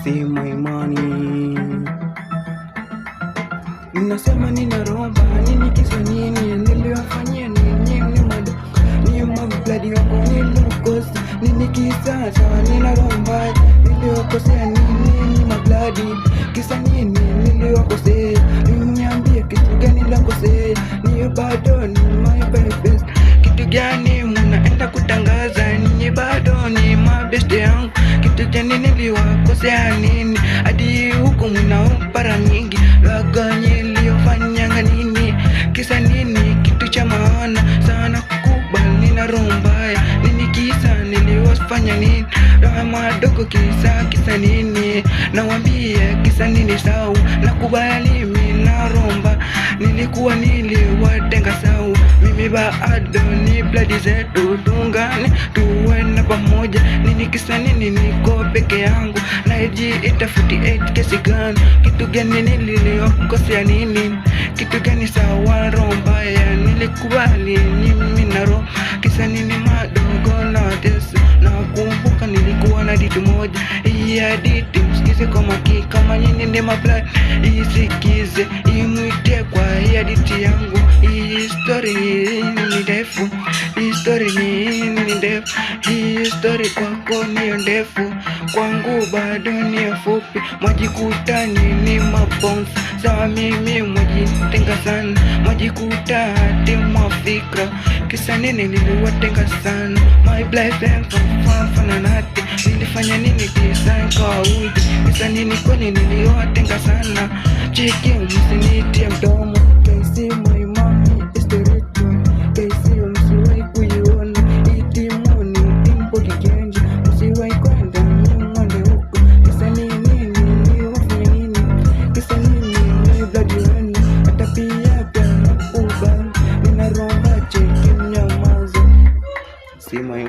see my money. Ninasema ninaromba nini, kisa nini? Niliwafanyia nini mado ni mabladi wako nilikosa nini? Kisa sawa ninaromba niliwakosea nini mabladi? Kisa nini niliwakosea? Niambie kitu gani lakosea? Ni bado ni my best. Kitu gani munaenda kutangaza? Ni bado ni mabeste yangu. Kitu gani niliwakosea nini? Hadi huku munaompara nyingi laganye liofanyanga nini? Kisa nini? Kitu cha maana sana kukubali na rombaya nini? Kisa niliwafanya nini? Roho madogo kisa nini? Nawambia kisa nini? Sawa nakubali mimi na romba nilikuwa niliwatenga sawa. Mimi bado ni blood zetu tungane tuwe pamoja nini? Kisa nini? Niko peke yangu najiita 48 kesi gani? Kitu gani niliwakosea nini? Kitu gani sawa romba ya nilikubali mimi na roho? Kisa nini madogo na teso? Nakumbuka nilikuwa na ditu moja, hii hadithi msikize kwa makini kama nyinyi ni mablad, isikize imwite kwa hii hadithi yangu. Hii story ni ndefu, hii story ni ndefu, hii story kwako ni ndefu, kwangu bado ni fupi. Mwajikuta ni maponzi sawa, mimi mwajitenga sana, mwajikuta hati mafikra. Kisa nini niliwatenga sana? My black friend fana nati nilifanya nini? Kisa kaudi. Kisa nini kwani niliwatenga sana? Chiki msinitie mdomo, kesi